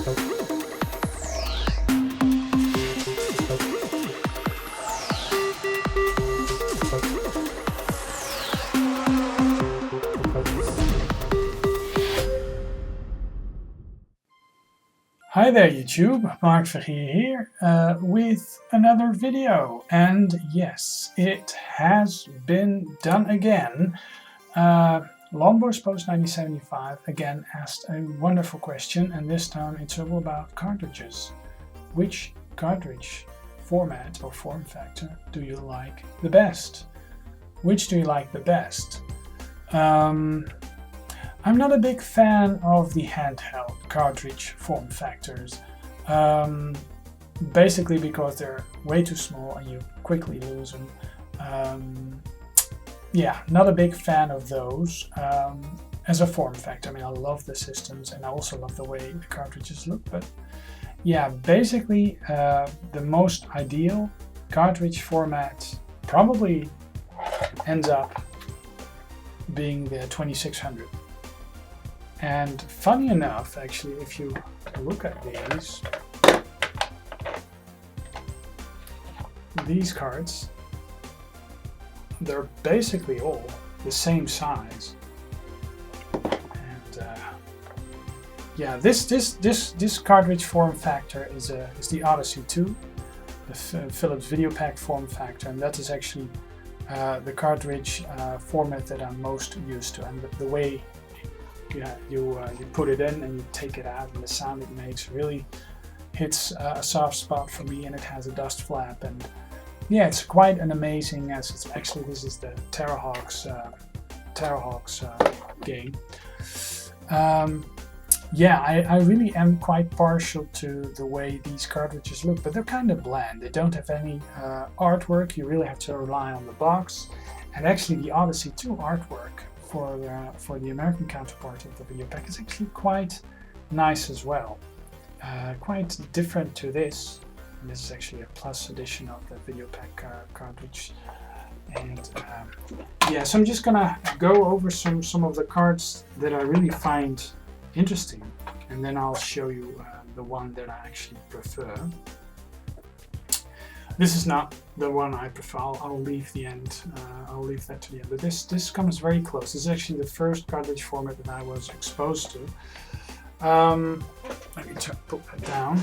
Hi there YouTube, Mark Vergier here with another video, and yes, it has been done again. Longboards Post 1975 again asked a wonderful question, and this time it's all about cartridges. Which cartridge format or form factor do you like the best? Which do you like the best? I'm not a big fan of the handheld cartridge form factors, basically because they're way too small and you quickly lose them. Yeah, not a big fan of those as a form factor. I mean, I love the systems and I also love the way the cartridges look, but yeah, basically the most ideal cartridge format probably ends up being the 2600. And funny enough, actually, if you look at these cards, they're basically all the same size. And yeah, this cartridge form factor is the Odyssey 2, the Philips Video Pack form factor, and that is actually the cartridge format that I'm most used to, and the way you put it in and you take it out, and the sound it makes really hits a soft spot for me, and it has a dust flap, and yeah, it's quite an amazing, as it's actually, this is the Terrahawks game. Yeah, I really am quite partial to the way these cartridges look, but they're kind of bland. They don't have any artwork. You really have to rely on the box, and actually the Odyssey 2 artwork for the American counterpart of the Video Pack is actually quite nice as well. Quite different to this. And this is actually a plus edition of the Video Pack cartridge. And yeah, so I'm just gonna go over some of the cards that I really find interesting, and then I'll show you the one that I actually prefer. This is not the one I prefer. I'll leave the end. I'll leave that to the end. But this comes very close. This is actually the first cartridge format that I was exposed to. Let me put that down.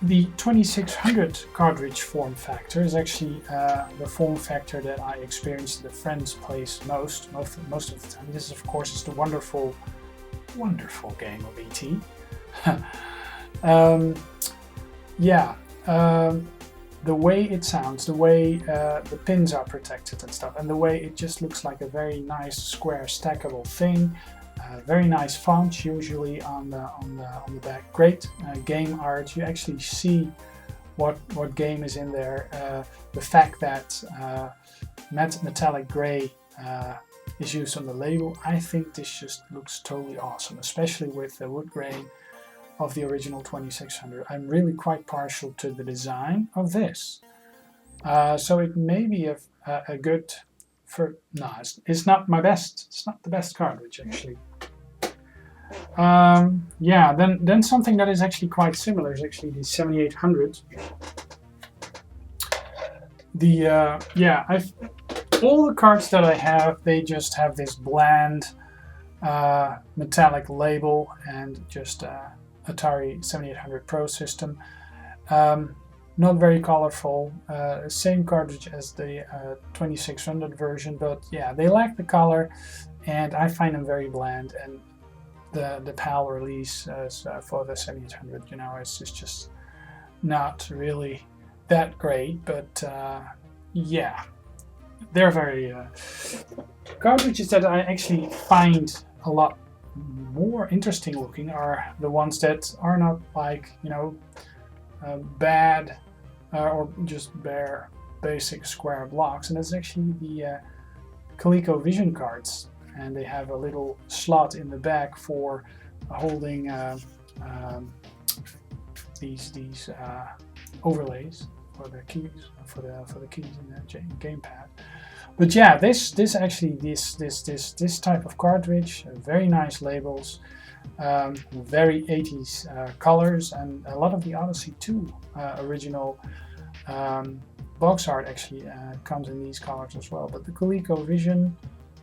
The 2600 cartridge form factor is actually the form factor that I experienced at a friend's place most of the time. This, of course, is the wonderful game of E.T. Yeah. The way it sounds, the way the pins are protected and stuff, and the way it just looks like a very nice square stackable thing. Very nice fonts usually on the back. Great game art. You actually see what game is in there. The fact that metallic gray is used on the label, I think this just looks totally awesome, especially with the wood grain of the original 2600. I'm really quite partial to the design of this. So it may be a good, no, it's not my best. It's not the best cartridge actually. Yeah, then something that is actually quite similar is actually the 7800. All the cards that I have, they just have this bland metallic label and just Atari 7800 Pro system. Not very colorful, same cartridge as the 2600 version, but yeah, they lack the color, and I find them very bland. And the PAL release for the 7800, you know, it's just not really that great, but yeah, they're very cartridges that I actually find a lot more interesting looking are the ones that are not like, you know, bad or just bare basic square blocks, and that's actually the Colecovision cards, and they have a little slot in the back for holding these overlays for the keys, for the keys in the gamepad. But yeah, this type of cartridge, very nice labels. Very 80s colors, and a lot of the Odyssey 2 original box art actually comes in these colors as well. But the ColecoVision,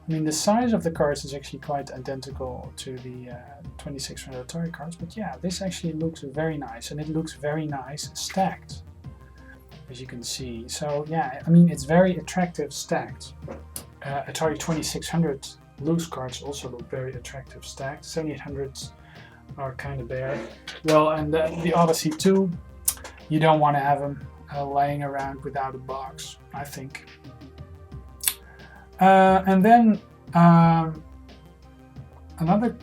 I mean, the size of the cards is actually quite identical to the 2600 Atari cards, but yeah, this actually looks very nice, and it looks very nice stacked, as you can see. So yeah, I mean, it's very attractive stacked. Atari 2600 loose cards also look very attractive stacked. 7800s are kind of bare. Well, and the Odyssey 2, you don't want to have them laying around without a box, I think. And then another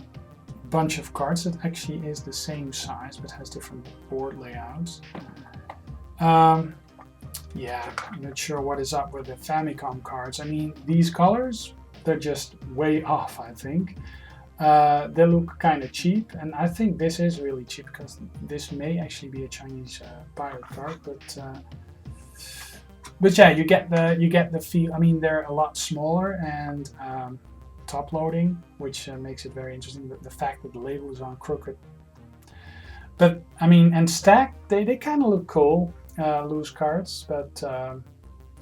bunch of cards that actually is the same size but has different board layouts. Yeah, I'm not sure what is up with the Famicom cards. I mean, these colors, they're just way off, I think. They look kind of cheap, and I think this is really cheap because this may actually be a Chinese pirate card, but yeah, you get the feel. I mean, they're a lot smaller and top loading, which makes it very interesting. The fact that the label is on crooked, but I mean, and stacked, they kind of look cool. Loose cards, but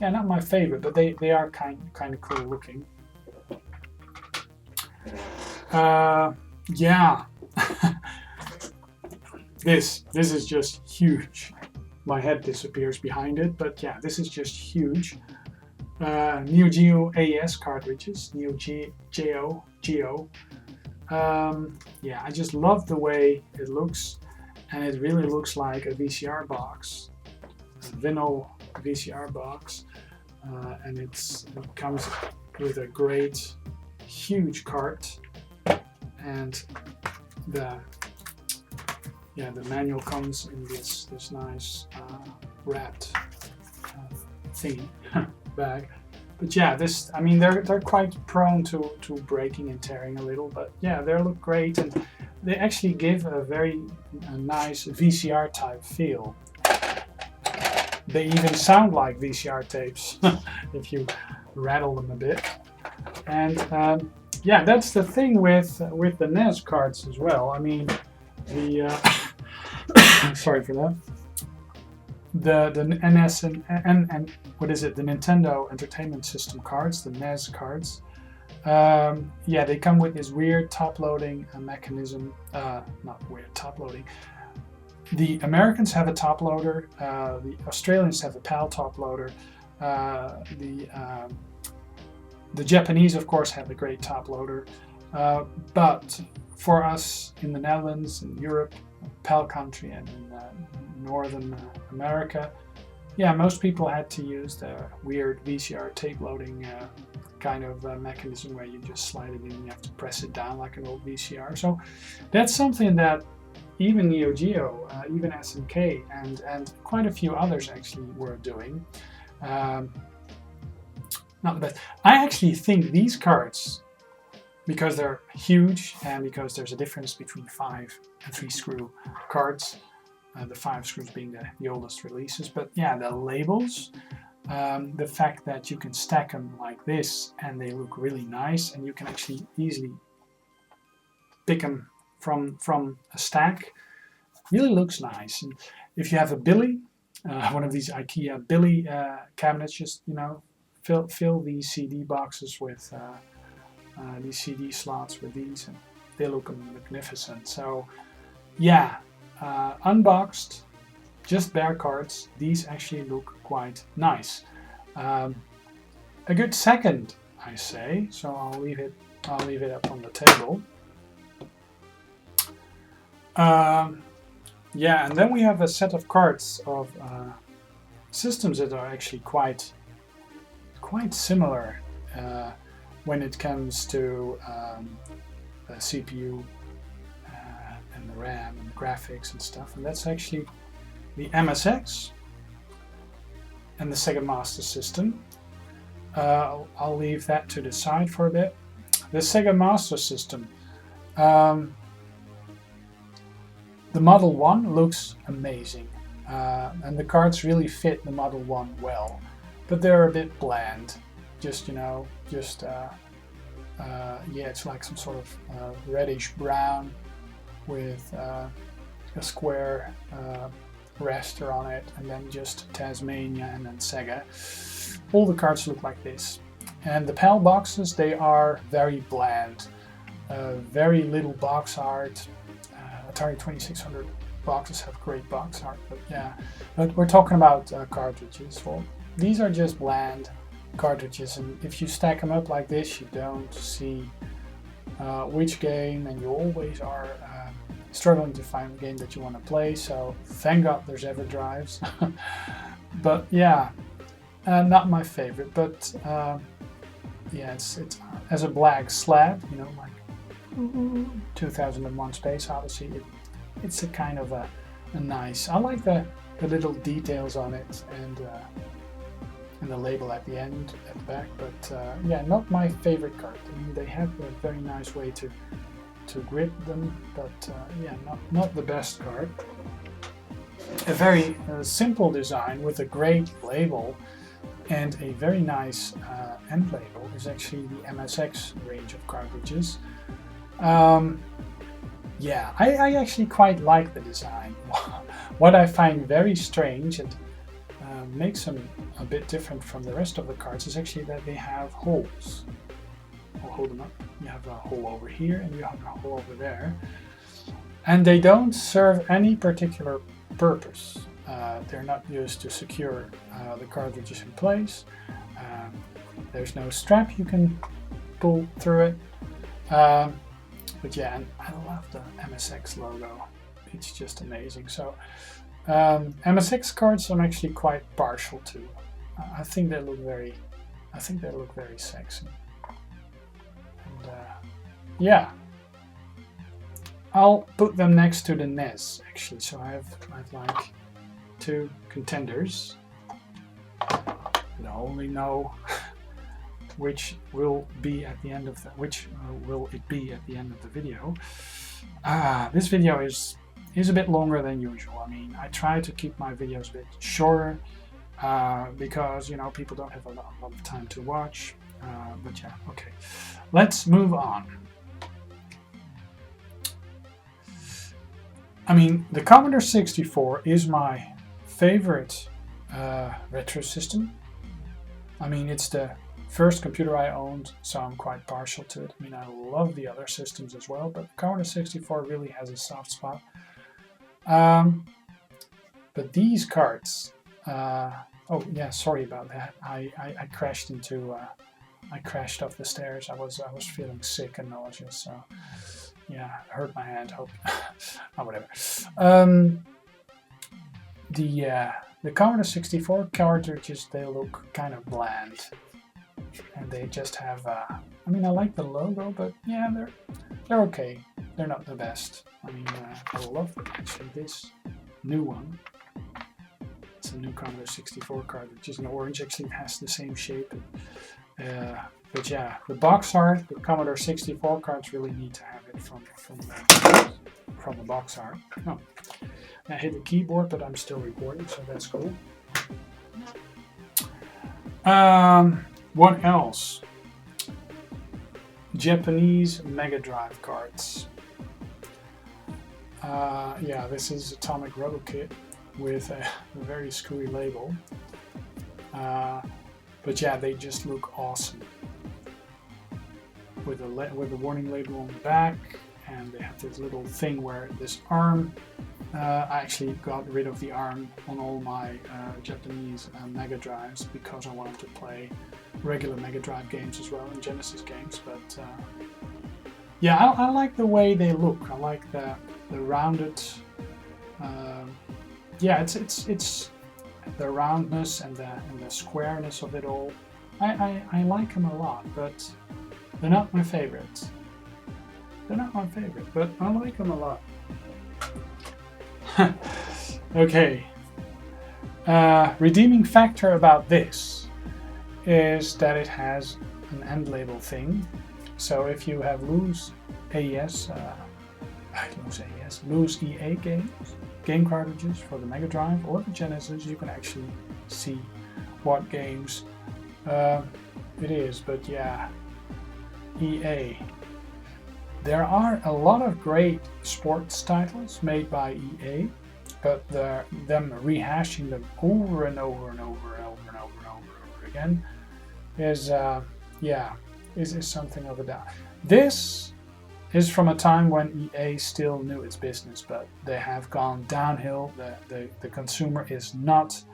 yeah, not my favorite, but they are kind of cool looking. Yeah, this is just huge. My head disappears behind it, but yeah, this is just huge. Neo Geo AES cartridges, Neo Geo. Yeah, I just love the way it looks, and it really looks like a VCR box. Vinyl VCR box, and it comes with a great huge cart, and the manual comes in this nice wrapped thingy bag. But yeah, this, I mean, they're quite prone to breaking and tearing a little, but yeah, they look great, and they actually give a very nice VCR type feel. They even sound like VCR tapes if you rattle them a bit. And yeah, that's the thing with the NES cards as well. I mean, the sorry for that. The NES and what is it? The Nintendo Entertainment System cards, the NES cards. Yeah, they come with this weird top-loading mechanism. Not weird top-loading. The Americans have a top loader, the Australians have a PAL top loader, the Japanese, of course, have a great top loader, but for us in the Netherlands, in Europe, PAL country, and in Northern America, yeah, most people had to use the weird VCR tape loading kind of mechanism where you just slide it in and you have to press it down like an old VCR. So that's something that even Neo Geo, even SNK, and quite a few others actually were doing. Not the best. I actually think these cards, because they're huge and because there's a difference between 5 and 3 screw cards, the 5 screws being the oldest releases, but yeah, the labels, the fact that you can stack them like this and they look really nice, and you can actually easily pick them from a stack, really looks nice. And if you have a Billy, one of these IKEA Billy cabinets, just fill these CD boxes with these CD slots with these, and they look magnificent. So yeah, unboxed, just bare cards, these actually look quite nice. A good second, I say. So I'll leave it up on the table. Yeah, and then we have a set of cards of systems that are actually quite similar when it comes to the CPU and the RAM and the graphics and stuff, and that's actually the MSX and the Sega Master System. I'll leave that to the side for a bit. The Sega Master System. The Model 1 looks amazing, and the cards really fit the Model 1 well, but they're a bit bland. Yeah, it's like some sort of reddish brown with a square raster on it, and then just Tasmania and then Sega. All the cards look like this. And the PAL boxes, they are very bland. Very little box art. Atari 2600 boxes have great box art, but yeah. But we're talking about cartridges. Well, these are just bland cartridges, and if you stack them up like this, you don't see which game, and you always are struggling to find the game that you want to play. So thank God there's Everdrives. But yeah, not my favorite. But yeah, it's as a black slab, you know, like 2001 Space Odyssey. It's a kind of a nice. I like the little details on it and the label at the end, at the back. But yeah, not my favorite card. I mean, they have a very nice way to grip them, but yeah, not the best card. A very simple design with a great label and a very nice end label is actually the MSX range of cartridges. Yeah, I actually quite like the design. What I find very strange and makes them a bit different from the rest of the cards is actually that they have holes. I'll hold them up. You have a hole over here and you have a hole over there. And they don't serve any particular purpose. They're not used to secure the cartridges in place. There's no strap you can pull through it. But yeah, and I love the MSX logo. It's just amazing. So MSX cards I'm actually quite partial to. I think they look very sexy. And yeah, I'll put them next to the NES actually. So I have like two contenders. I only know which will be at the end of the will it be at the end of the video. This video is a bit longer than usual. I mean, I try to keep my videos a bit shorter because, you know, people don't have a lot of time to watch. But yeah, okay. Let's move on. I mean, the Commodore 64 is my favorite retro system. I mean, it's the first computer I owned, so I'm quite partial to it. I mean, I love the other systems as well, but Commodore 64 really has a soft spot. But these cards, oh yeah, sorry about that. I crashed into, I crashed off the stairs. I was feeling sick and nauseous, so yeah, hurt my hand. Hope, oh, whatever. The Commodore 64 cartridges, they look kind of bland. And they just have, I mean, I like the logo, but yeah, they're okay. They're not the best. I mean, I love actually this new one. It's a new Commodore 64 card, which is in orange. Actually, it has the same shape. But yeah, the box art, the Commodore 64 cards really need to have it from the box art. Oh, I hit the keyboard, but I'm still recording, so that's cool. What else? Japanese Mega Drive cards. Yeah, this is Atomic Rubber Kit with a very screwy label. But yeah, they just look awesome. With a warning label on the back, and they have this little thing where this arm. I actually got rid of the arm on all my Japanese Mega Drives because I wanted to play regular Mega Drive games as well and Genesis games. But yeah, I like the way they look. I like the rounded. Yeah, it's the roundness and the squareness of it all. I like them a lot, but they're not my favorites. They're not my favorite, but I like them a lot. Okay. Redeeming factor about this is that it has an end label thing. So if you have loose AES, loose EA game cartridges for the Mega Drive or the Genesis, you can actually see what games it is. But yeah, EA, There are a lot of great sports titles made by EA, but them rehashing them over and over and over and over and over and over again is is something of a doubt. This is from a time when EA still knew its business, but they have gone downhill. The consumer is not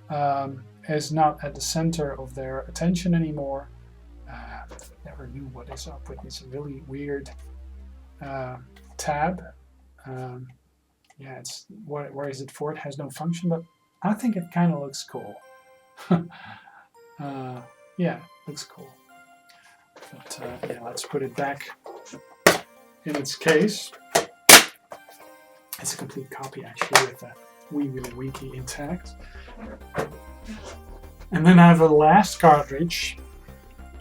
at the center of their attention anymore. Never knew what is up with this really weird tab. It's where is it for? It has no function, but I think it kind of looks cool. Looks cool. But let's put it back in its case. It's a complete copy actually with a wiki intact. And then I have a last cartridge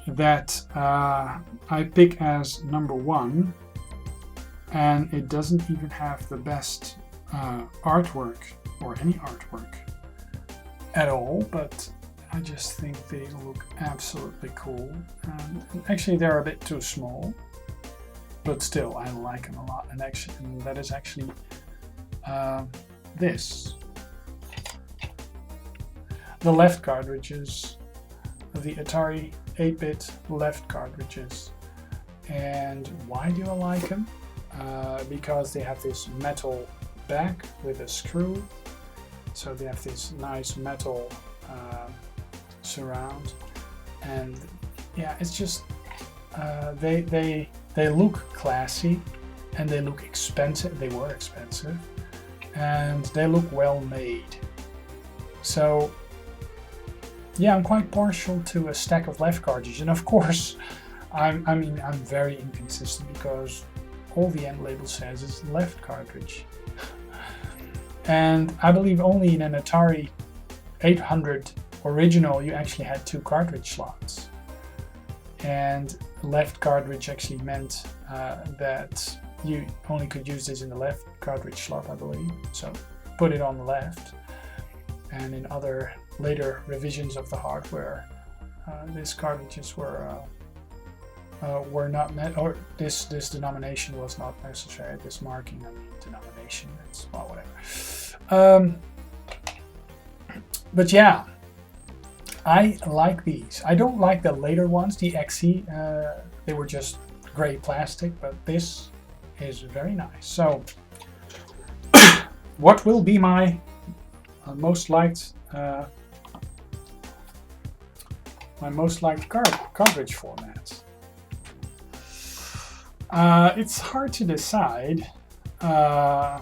that I pick as number 1, and it doesn't even have the best artwork or any artwork at all, but I just think they look absolutely cool. And actually they're a bit too small, but still I like them a lot. And that is actually this. The left cartridges, the Atari 8-bit left cartridges. And why do I like them? Because they have this metal back with a screw. So they have this nice metal surround. And yeah, it's just, they look classy and they look expensive. They were expensive and they look well made. So yeah, I'm quite partial to a stack of left cartridges, and of course, I'm very inconsistent because all the end label says is left cartridge, and I believe only in an Atari 800 original you actually had 2 cartridge slots, and left cartridge actually meant that you only could use this in the left cartridge slot, I believe. So put it on the left, and in other later revisions of the hardware, these cartridges were not or this denomination was not necessary. This marking, denomination. It's well, whatever. But yeah, I like these. I don't like the later ones, the XE. They were just gray plastic, but this is very nice. So, what will be my most liked? My most liked cartridge format. It's hard to decide. I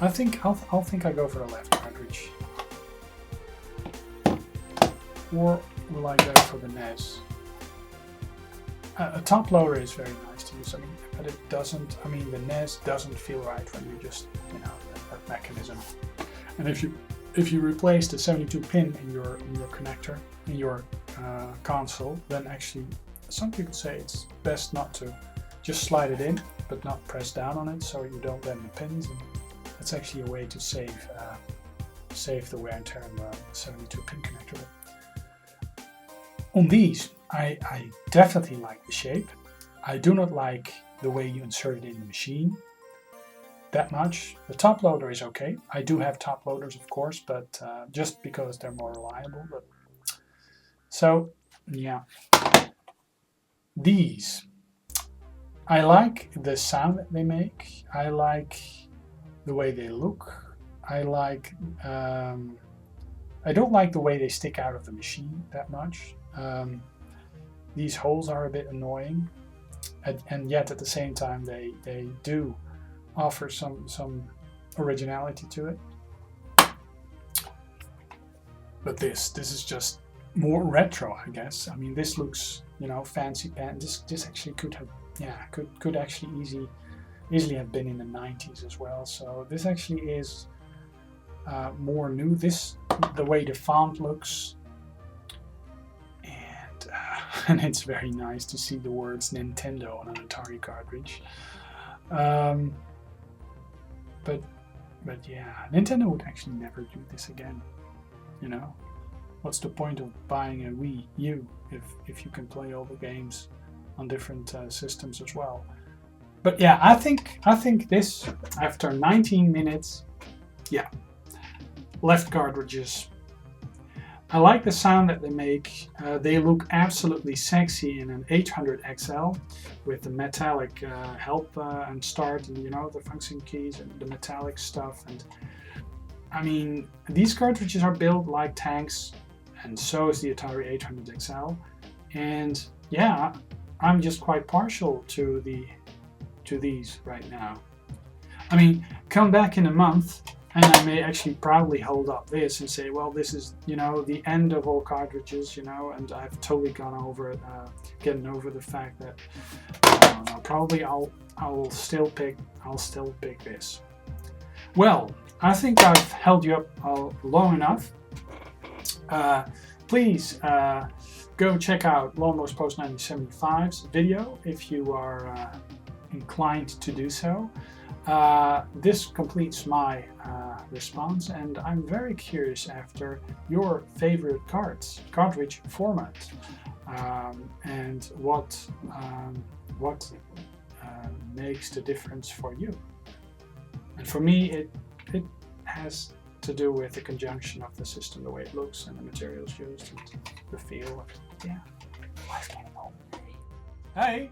think I go for the left cartridge, or will I go for the NES? A top loader is very nice to use. But it doesn't. The NES doesn't feel right when you just that mechanism. And if you replace the 72 pin in your connector in your console, then actually some people say it's best not to just slide it in, but not press down on it, so you don't bend the pins. And that's actually a way to save the wear and tear on the 72 pin connector. But on these, I definitely like the shape. I do not like the way you insert it in the machine that much. The top loader is okay. I do have top loaders, of course, but just because they're more reliable. But so yeah, these, I like the sound that they make. I like the way they look. I like. I don't like the way they stick out of the machine that much. These holes are a bit annoying, and yet at the same time they do offer some originality to it. But this is just more retro, I guess. This looks, fancy pants. This actually could have, could actually easily have been in the 90s as well. So this actually is more new. The way the font looks, and it's very nice to see the words Nintendo on an Atari cartridge. But yeah, Nintendo would actually never do this again. what's the point of buying a Wii U if you can play all the games on different systems as well? But yeah, I think this, after 19 minutes, yeah, left cartridges. I like the sound that they make. They look absolutely sexy in an 800 XL with the metallic help and start, and you know, the function keys and the metallic stuff. And I mean, these cartridges are built like tanks, and so is the Atari 800 XL. And yeah, I'm just quite partial to these right now. I mean, come back in a month and I may actually proudly hold up this and say, well, this is, you know, the end of all cartridges, you know, and I've totally gone over it, getting over the fact that probably I'll still pick this. Well, I think I've held you up long enough. Please go check out Lawnmowers Post 1975's video if you are inclined to do so. This completes my response, and I'm very curious after your favorite cartridge format, and what makes the difference for you. And for me, it has to do with the conjunction of the system, the way it looks, and the materials used, and the feel. Yeah, life's getting old. Hey.